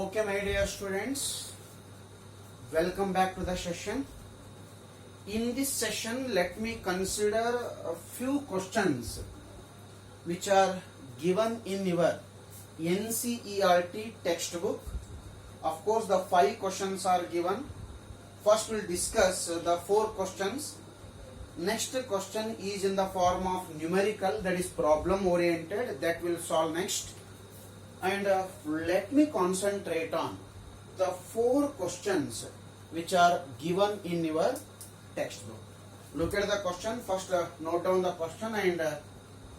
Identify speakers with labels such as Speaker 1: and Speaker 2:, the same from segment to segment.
Speaker 1: Okay, my dear students, welcome back to the session. In this session, let me consider a few questions which are given in your NCERT textbook. Of course, the 5 questions are given. First, we'll discuss the 4 questions. Next question is in the form of numerical, that is problem oriented, that we'll solve next. And let me concentrate on the 4 questions which are given in your textbook. Look at the question. First, note down the question and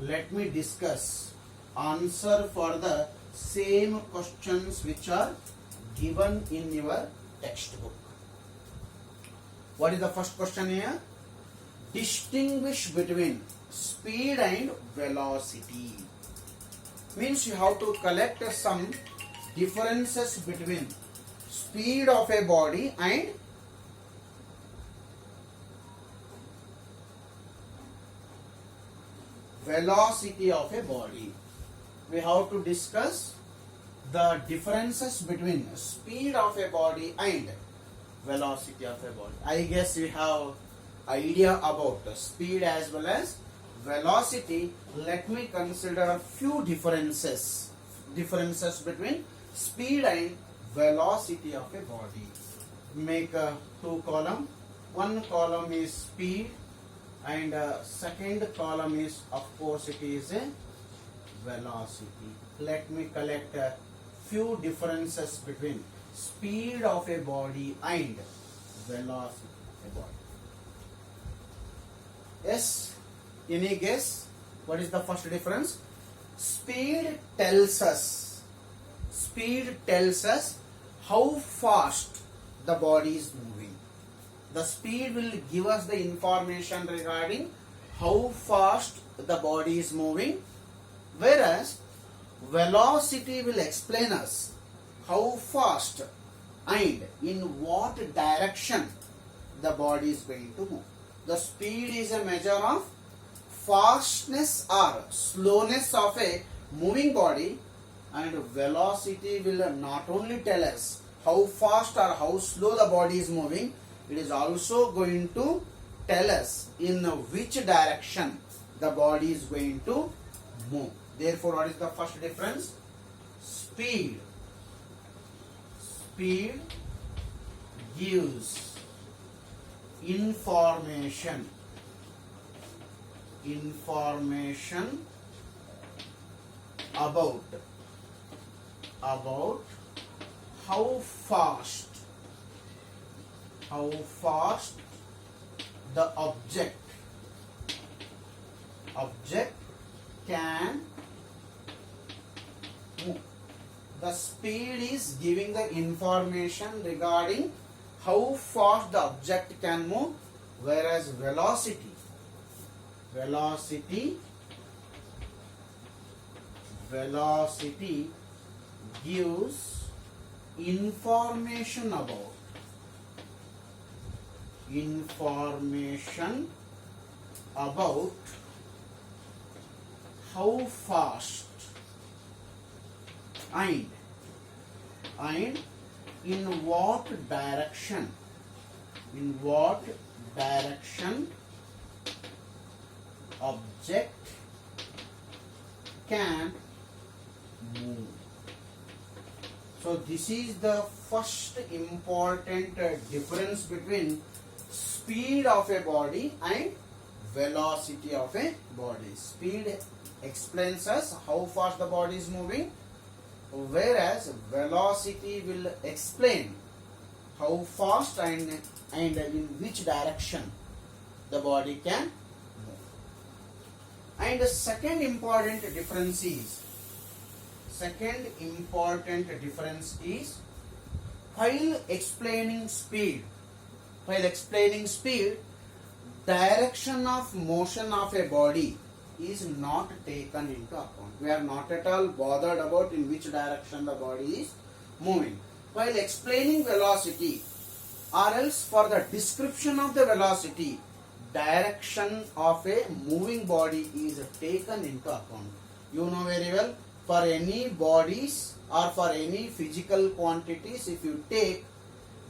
Speaker 1: let me discuss answer for the same questions which are given in your textbook. What is the first question here? Distinguish between speed and velocity. Means you have to collect some differences between speed of a body and velocity of a body. We have to discuss the differences between speed of a body and velocity of a body. I guess we have idea about the speed as well as velocity. Let me consider a few differences between speed and velocity of a body. Make a 2 column. One column is speed and second column is, of course, it is a velocity. Let me collect a few differences between speed of a body and velocity of a body. Yes. Any guess? What is the first difference? Speed tells us how fast the body is moving. The speed will give us the information regarding how fast the body is moving, whereas velocity will explain us how fast and in what direction the body is going to move. The speed is a measure of fastness or slowness of a moving body, and velocity will not only tell us how fast or how slow the body is moving, it is also going to tell us in which direction the body is going to move. Therefore, what is the first difference? Speed gives information about how fast the object can move. The speed is giving the information regarding how fast the object can move, whereas velocity gives information about how fast and in what direction object can move. So this is the first important difference between speed of a body and velocity of a body. Speed explains us how fast the body is moving, whereas velocity will explain how fast and in which direction the body can move. And the second important difference is while explaining speed, direction of motion of a body is not taken into account. We are not at all bothered about in which direction the body is moving. While explaining velocity, or else for the description of the velocity, direction of a moving body is taken into account. You know very well, for any bodies or for any physical quantities, if you take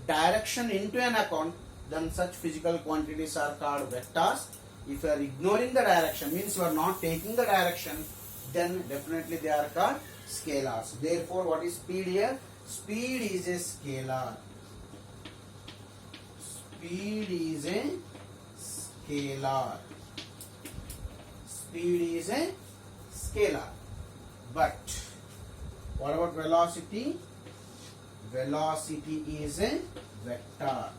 Speaker 1: direction into an account, then such physical quantities are called vectors. If you are ignoring the direction, means you are not taking the direction, then definitely they are called scalars. Therefore, what is speed here? Speed is a scalar. Speed is a scalar. Speed is a scalar. But what about velocity? Velocity is a vector.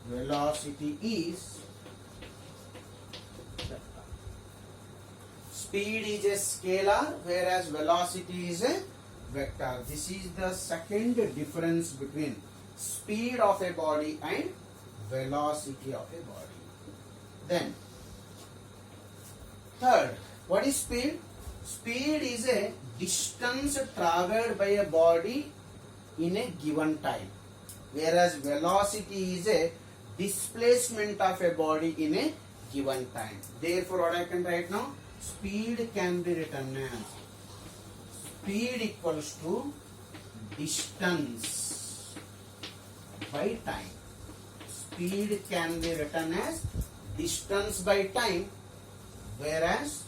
Speaker 1: Velocity is vector. Speed is a scalar, whereas velocity is a vector. This is the second difference between speed of a body and velocity of a body. Then, third, what is speed? Speed is a distance traveled by a body in a given time, whereas velocity is a displacement of a body in a given time. Therefore, what I can write now? Speed can be written as speed equals to distance by time. Speed can be written as distance by time, whereas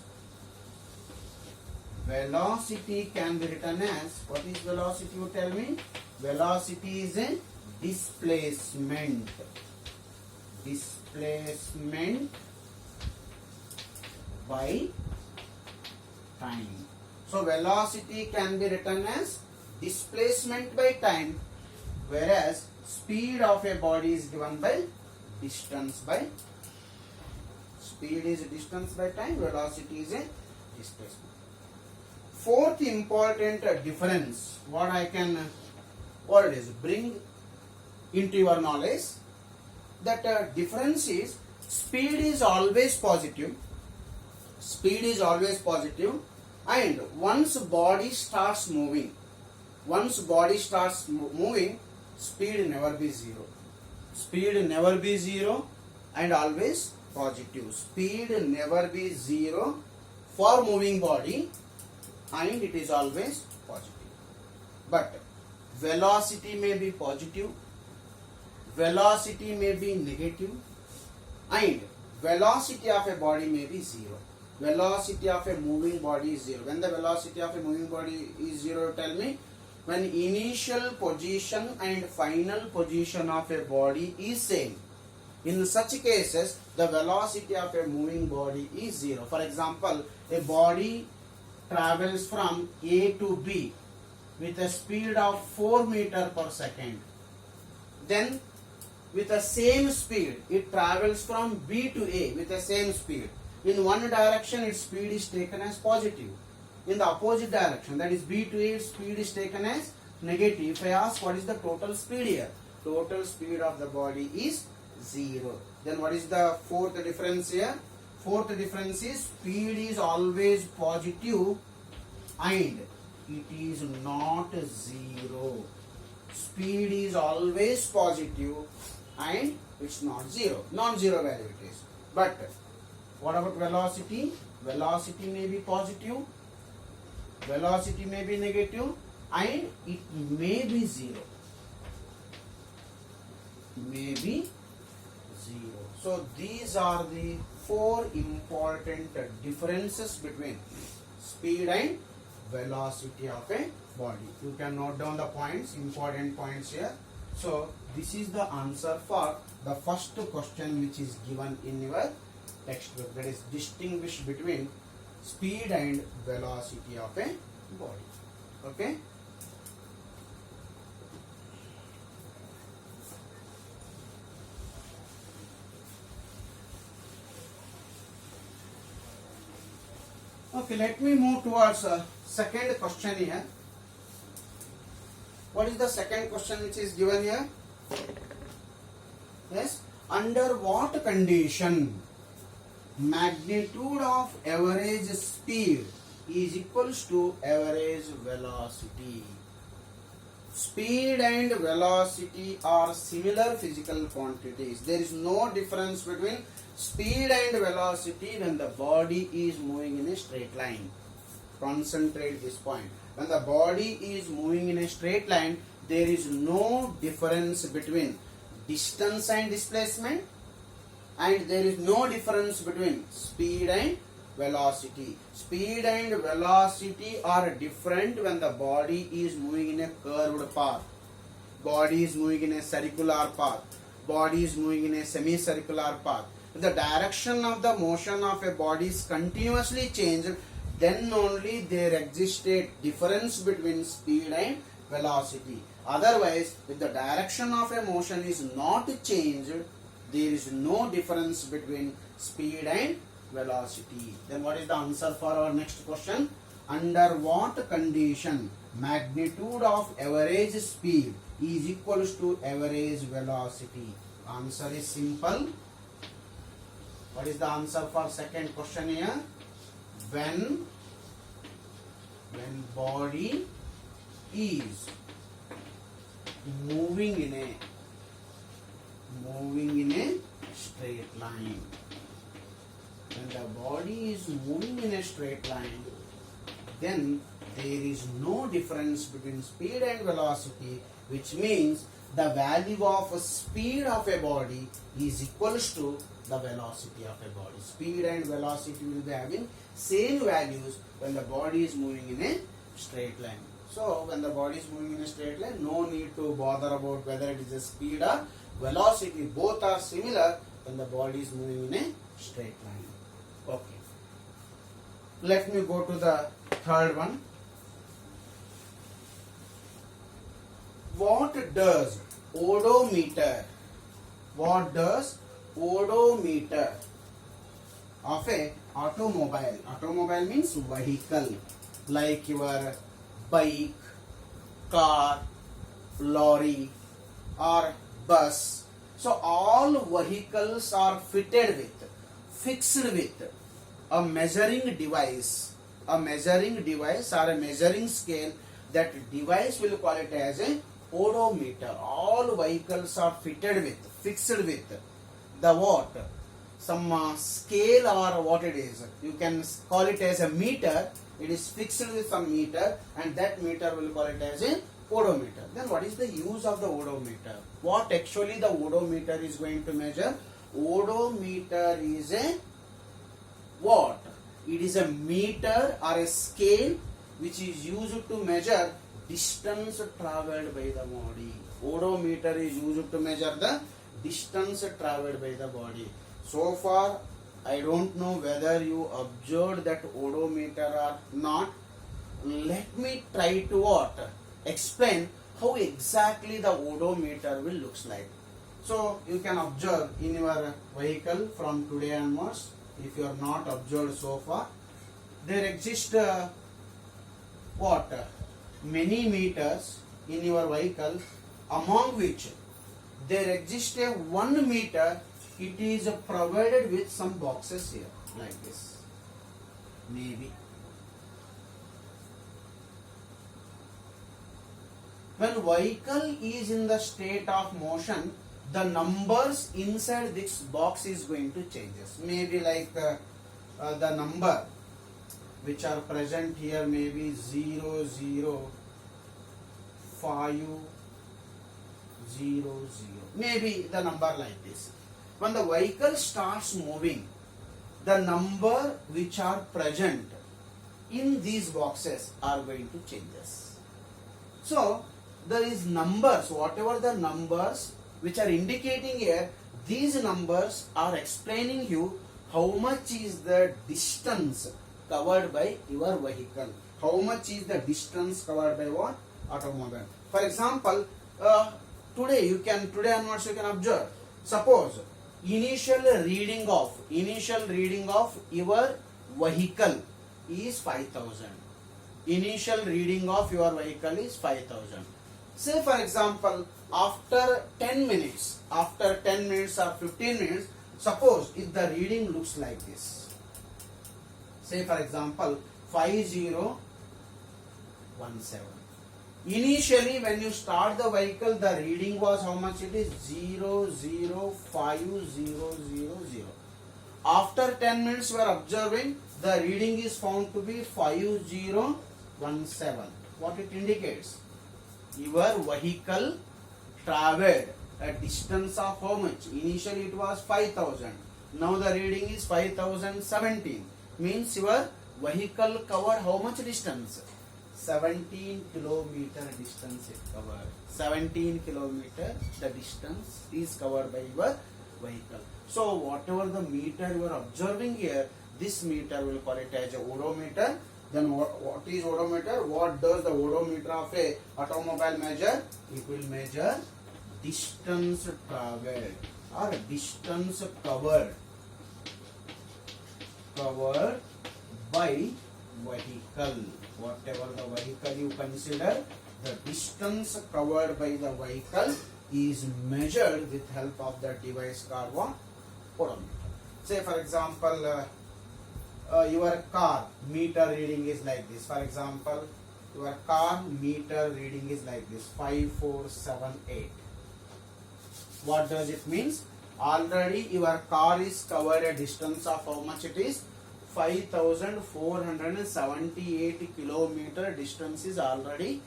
Speaker 1: velocity can be written as, what is velocity, you tell me? Velocity is a displacement. Displacement by time. So velocity can be written as displacement by time, whereas speed of a body is given by distance by. Speed is distance by time, velocity is a displacement. Fourth important difference, what I can bring into your knowledge, that difference is speed is always positive. Speed is always positive, and once body starts moving, speed never be zero. Speed never be zero and always positive. Speed never be zero for moving body, and it is always positive. But velocity may be positive, velocity may be negative, and velocity of a body may be zero. Velocity of a moving body is zero. When the velocity of a moving body is zero, tell me, when initial position and final position of a body is same. In such cases, the velocity of a moving body is zero. For example, a body travels from A to B with a speed of 4 meters per second. Then with the same speed, it travels from B to A with the same speed. In one direction, its speed is taken as positive. In the opposite direction, that is B to A, its speed is taken as negative. If I ask what is the total speed here, total speed of the body is zero. Then what is the fourth difference here? Fourth difference is speed is always positive and it is not zero. Speed is always positive and it's not zero. Non-zero value it is. But what about velocity? Velocity may be positive, velocity may be negative, and it may be zero. May be zero. So these are the four important differences between speed and velocity of a body. You can note down the points, important points here. So this is the answer for the first question which is given in your textbook, that is distinguish between speed and velocity of a body. Okay. Okay, let me move towards second question here. What is the second question which is given here? Yes, under what condition magnitude of average speed is equals to average velocity? Speed and velocity are similar physical quantities. There is no difference between speed and velocity when the body is moving in a straight line. Concentrate this point. When the body is moving in a straight line, there is no difference between distance and displacement, and there is no difference between speed and velocity. Speed and velocity are different when the body is moving in a curved path. Body is moving in a circular path. Body is moving in a semicircular path. If the direction of the motion of a body is continuously changed, then only there exists a difference between speed and velocity. Otherwise, if the direction of a motion is not changed, there is no difference between speed and velocity. Then what is the answer for our next question? Under what condition magnitude of average speed is equals to average velocity? Answer is simple. What is the answer for second question here? When body is moving in a straight line. When the body is moving in a straight line, then there is no difference between speed and velocity, which means the value of speed of a body is equals to the velocity of a body. Speed and velocity will be having same values when the body is moving in a straight line. So when the body is moving in a straight line, no need to bother about whether it is a speed or velocity. Both are similar when the body is moving in a straight line. Okay. Let me go to the third one. What does odometer of a automobile means vehicle, like your bike, car, lorry or bus. So all vehicles are fixed with a measuring device or a measuring scale. That device will call it as a odometer. All vehicles are fixed with the what? Some scale or what it is. You can call it as a meter. It is fixed with some meter, and that meter will call it as a odometer. Then what is the use of the odometer? What actually the odometer is going to measure? Odometer is a what? It is a meter or a scale which is used to measure distance traveled by the body. Odometer is used to measure the distance traveled by the body. So far, I don't know whether you observed that odometer or not. Let me try to what? Explain how exactly the odometer will looks like. So you can observe in your vehicle from today onwards. If you are not observed so far, there exist many meters in your vehicle, among which there exists a 1 meter. It is provided with some boxes here like this. Maybe when vehicle is in the state of motion, the numbers inside this box is going to changes. Maybe like the number which are present here, maybe 0, 0, 5, 0, 0. Maybe the number like this. When the vehicle starts moving, the number which are present in these boxes are going to changes. So there is numbers, whatever the numbers which are indicating here, these numbers are explaining you how much is the distance covered by your vehicle. How much is the distance covered by what? Automobile. For example, today onwards you can observe. Suppose initial reading of your vehicle is 5,000. Initial reading of your vehicle is 5,000. Say for example, after 10 minutes or 15 minutes, suppose if the reading looks like this. Say for example 5017. Initially when you start the vehicle, the reading was how much it is? 005,000. After 10 minutes you are observing, the reading is found to be 5017. What it indicates? Your vehicle traveled a distance of how much? Initially it was 5000. Now the reading is 5017. Means your vehicle covered how much distance? 17 kilometer distance it covered. 17 kilometer the distance is covered by your vehicle. So whatever the meter you are observing here, this meter will call it as a odometer. Then what is odometer? What does the odometer of a automobile measure? It will measure distance traveled or distance covered by vehicle. Whatever the vehicle you consider, the distance covered by the vehicle is measured with help of the device called what? Odometer. Say for example, your car meter reading is like this. For example, your car meter reading is like this, 5478. What does it means? Already your car is covered a distance of how much it is? 5478 kilometer distance is already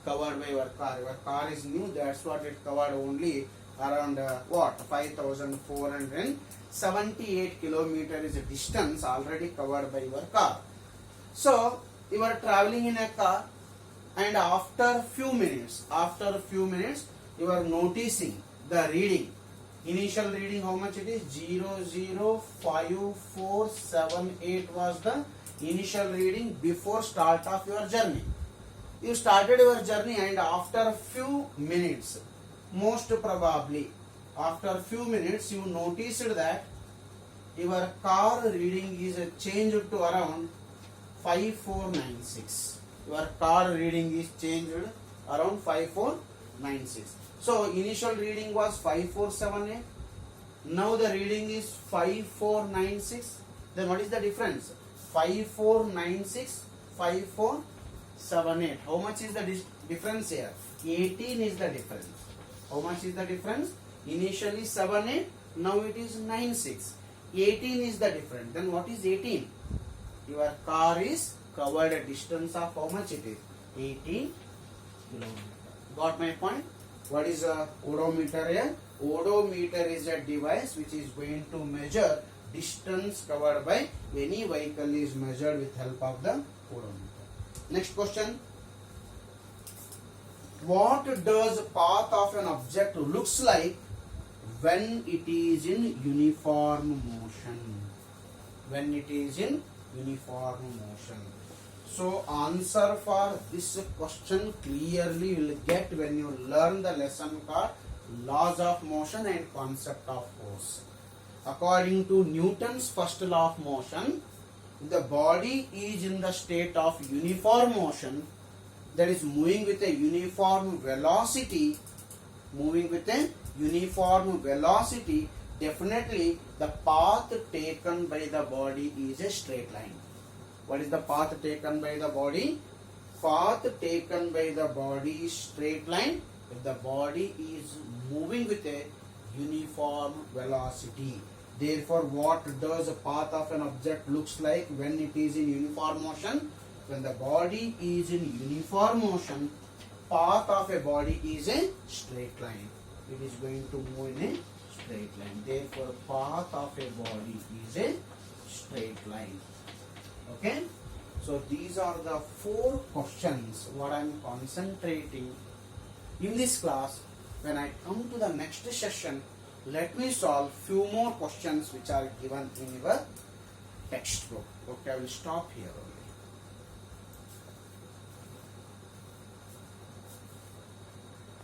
Speaker 1: covered by your car. Your car is new, that's what it covered, only around 5478 kilometer is a distance already covered by your car. So you are traveling in a car, and after few minutes you are noticing the reading. Initial reading how much it is? 005478 was the initial reading before start of your journey. You started your journey, and after few minutes, most probably after few minutes, you noticed that your car reading is changed to around 5496. Your car reading is changed around 5496. So initial reading was 5478. Now the reading is 5496. Then what is the difference? 5496, 5478. How much is the difference here? 18 is the difference. How much is the difference? Initially 78, now it is 96. 18 is the difference. Then what is 18? Your car is covered a distance of how much it is? 18 kilometers. Got my point? What is a odometer here? Odometer is a device which is going to measure distance covered by any vehicle is measured with help of the odometer. Next question. What does path of an object looks like when it is in uniform motion? When it is in uniform motion. So answer for this question clearly you will get when you learn the lesson called laws of motion and concept of force. According to Newton's first law of motion, the body is in the state of uniform motion, that is moving with a uniform velocity, definitely the path taken by the body is a straight line. What is the path taken by the body? Path taken by the body is straight line if the body is moving with a uniform velocity. Therefore, what does the path of an object looks like when it is in uniform motion? When the body is in uniform motion, path of a body is a straight line. It is going to move in a straight line. Therefore, path of a body is a straight line. Okay? So, these are the 4 questions what I am concentrating in this class. When I come to the next session, let me solve few more questions which are given in your textbook. Okay, I will stop here.